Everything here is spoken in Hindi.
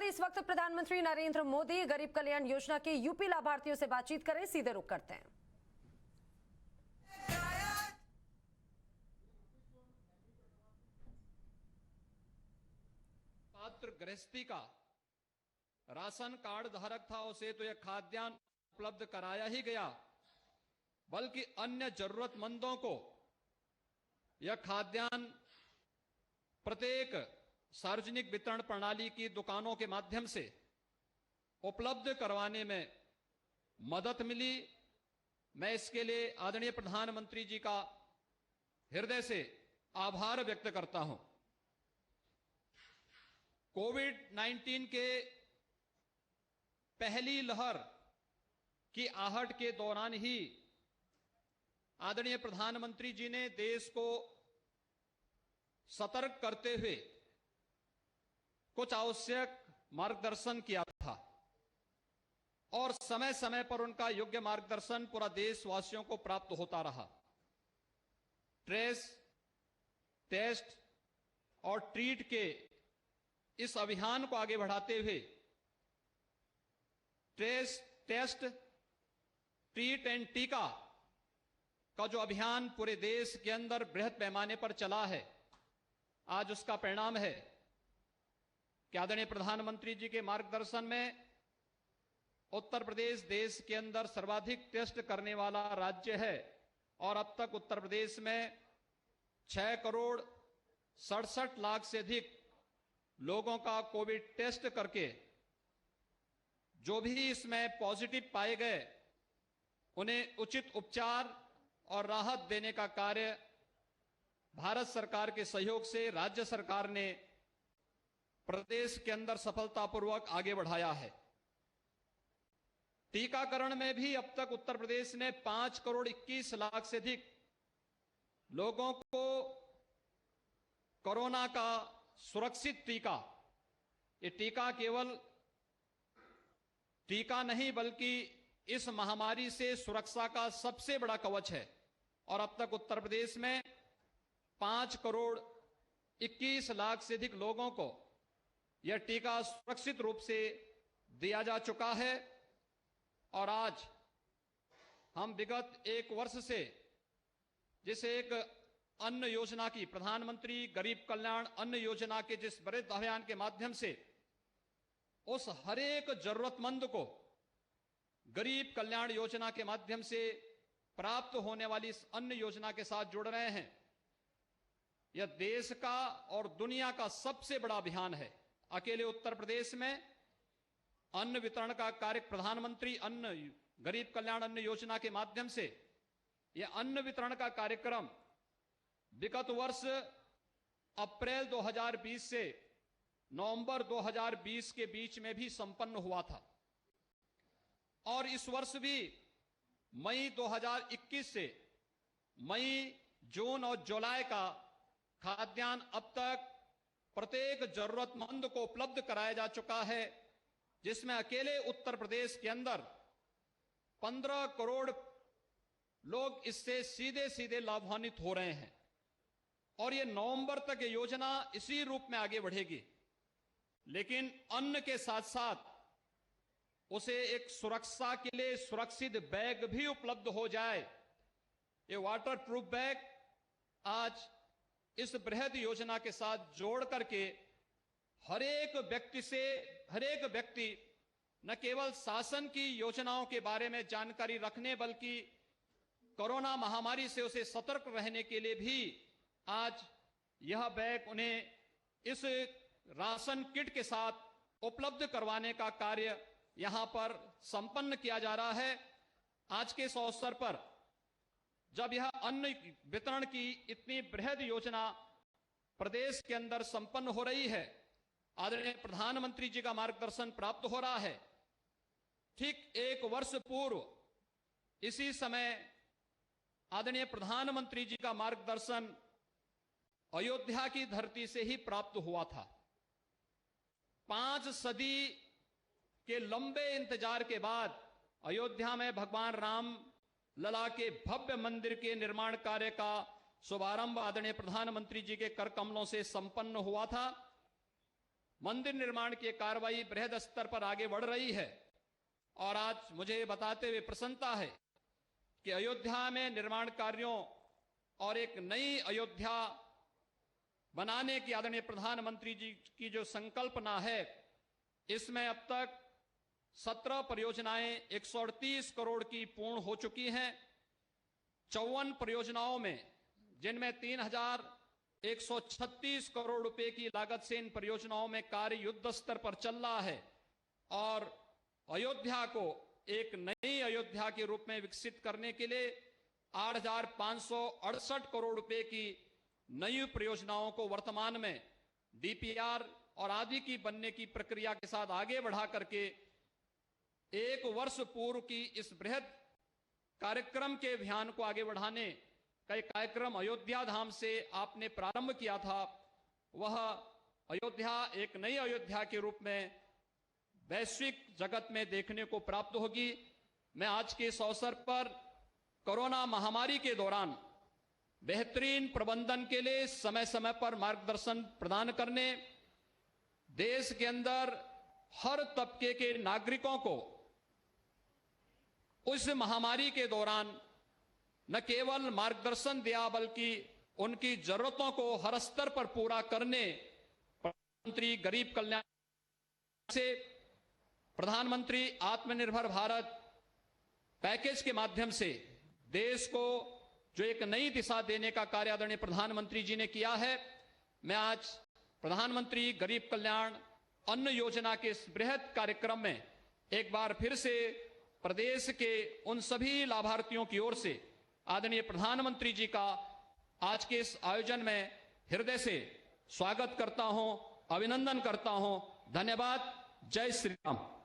इस वक्त प्रधानमंत्री नरेंद्र मोदी गरीब कल्याण योजना के यूपी लाभार्थियों से बातचीत करें, सीधे रुख करते हैं। पात्र गृहस्थी का राशन कार्ड धारक था, उसे तो यह खाद्यान्न उपलब्ध कराया ही गया, बल्कि अन्य जरूरतमंदों को यह खाद्यान्न प्रत्येक सार्वजनिक वितरण प्रणाली की दुकानों के माध्यम से उपलब्ध करवाने में मदद मिली। मैं इसके लिए आदरणीय प्रधानमंत्री जी का हृदय से आभार व्यक्त करता हूं। कोविड-19 के पहली लहर की आहट के दौरान ही आदरणीय प्रधानमंत्री जी ने देश को सतर्क करते हुए कुछ आवश्यक मार्गदर्शन किया था और समय समय पर उनका योग्य मार्गदर्शन पूरा देशवासियों को प्राप्त होता रहा। ट्रेस, टेस्ट और ट्रीट के इस अभियान को आगे बढ़ाते हुए ट्रेस, टेस्ट, ट्रीट एंड टीका का जो अभियान पूरे देश के अंदर बृहद पैमाने पर चला है, आज उसका परिणाम है कि आदरणीय प्रधानमंत्री जी के मार्गदर्शन में उत्तर प्रदेश देश के अंदर सर्वाधिक टेस्ट करने वाला राज्य है और अब तक उत्तर प्रदेश में 6,67,00,000 से अधिक लोगों का कोविड टेस्ट करके जो भी इसमें पॉजिटिव पाए गए उन्हें उचित उपचार और राहत देने का कार्य भारत सरकार के सहयोग से राज्य सरकार ने प्रदेश के अंदर सफलतापूर्वक आगे बढ़ाया है। टीकाकरण में भी अब तक उत्तर प्रदेश ने 5,21,00,000 से अधिक लोगों को कोरोना का सुरक्षित टीका, ये टीका केवल टीका नहीं बल्कि इस महामारी से सुरक्षा का सबसे बड़ा कवच है और अब तक उत्तर प्रदेश में 5,21,00,000 से अधिक लोगों को यह टीका सुरक्षित रूप से दिया जा चुका है। और आज हम विगत एक वर्ष से जिसे एक अन्न योजना की, प्रधानमंत्री गरीब कल्याण अन्न योजना के जिस बड़े अभियान के माध्यम से उस हरेक जरूरतमंद को गरीब कल्याण योजना के माध्यम से प्राप्त होने वाली इस अन्न योजना के साथ जुड़ रहे हैं, यह देश का और दुनिया का सबसे बड़ा अभियान है। अकेले उत्तर प्रदेश में अन्न वितरण का कार्य, प्रधानमंत्री अन्न गरीब कल्याण अन्न योजना के माध्यम से यह अन्न वितरण का कार्यक्रम विगत वर्ष अप्रैल 2020 से नवंबर 2020 के बीच में भी संपन्न हुआ था और इस वर्ष भी मई 2021 से मई, जून और जुलाई का खाद्यान्न अब तक प्रत्येक जरूरतमंद को उपलब्ध कराया जा चुका है, जिसमें अकेले उत्तर प्रदेश के अंदर 15 करोड़ लोग इससे सीधे सीधे लाभान्वित हो रहे हैं और ये नवंबर तक ये योजना इसी रूप में आगे बढ़ेगी। लेकिन अन्न के साथ साथ उसे एक सुरक्षा के लिए सुरक्षित बैग भी उपलब्ध हो जाए। ये वाटर प्रूफ बैग आज इस बृहद योजना के साथ जोड़ करके हर एक व्यक्ति न केवल शासन की योजनाओं के बारे में जानकारी रखने बल्कि कोरोना महामारी से उसे सतर्क रहने के लिए भी आज यह बैग उन्हें इस राशन किट के साथ उपलब्ध करवाने का कार्य यहां पर संपन्न किया जा रहा है। आज के इस अवसर पर जब यह अन्न वितरण की इतनी बृहद योजना प्रदेश के अंदर संपन्न हो रही है, आदरणीय प्रधानमंत्री जी का मार्गदर्शन प्राप्त हो रहा है, ठीक एक वर्ष पूर्व इसी समय आदरणीय प्रधानमंत्री जी का मार्गदर्शन अयोध्या की धरती से ही प्राप्त हुआ था। 5 सदी के लंबे इंतजार के बाद अयोध्या में भगवान राम लला के भव्य मंदिर के निर्माण कार्य का शुभारंभ आदरणीय प्रधानमंत्री जी के कर कमलों से संपन्न हुआ था मंदिर निर्माण की कार्रवाई बृहद स्तर पर आगे बढ़ रही है और आज मुझे बताते हुए प्रसन्नता है कि अयोध्या में निर्माण कार्यों और एक नई अयोध्या बनाने की आदरणीय प्रधानमंत्री जी की जो संकल्पना है, इसमें अब तक 17 परियोजनाएं 138 करोड़ की पूर्ण हो चुकी हैं। 54 परियोजनाओं में, जिनमें 3136 करोड़ रुपए की लागत से इन परियोजनाओं में कार्य युद्ध स्तर पर चल रहा है और अयोध्या को एक नई अयोध्या के रूप में विकसित करने के लिए 8,568 करोड़ रुपए की नई परियोजनाओं को वर्तमान में डीपीआर और आदि की बनने की प्रक्रिया के साथ आगे बढ़ा करके एक वर्ष पूर्व की इस बृहद कार्यक्रम के अभियान को आगे बढ़ाने का एक कार्यक्रम अयोध्या धाम से आपने प्रारंभ किया था। वह अयोध्या एक नई अयोध्या के रूप में वैश्विक जगत में देखने को प्राप्त होगी। मैं आज के इस अवसर पर कोरोना महामारी के दौरान बेहतरीन प्रबंधन के लिए समय समय पर मार्गदर्शन प्रदान करने, देश के अंदर हर तबके के नागरिकों को उस महामारी के दौरान न केवल मार्गदर्शन दिया बल्कि उनकी जरूरतों को हर स्तर पर पूरा करने प्रधानमंत्री गरीब कल्याण से प्रधानमंत्री आत्मनिर्भर भारत पैकेज के माध्यम से देश को जो एक नई दिशा देने का कार्य आदरणीय प्रधानमंत्री जी ने किया है। मैं आज प्रधानमंत्री गरीब कल्याण अन्न योजना के इस बृहद कार्यक्रम में एक बार फिर से प्रदेश के उन सभी लाभार्थियों की ओर से आदरणीय प्रधानमंत्री जी का आज के इस आयोजन में हृदय से स्वागत करता हूं, अभिनंदन करता हूं। धन्यवाद। जय श्री राम।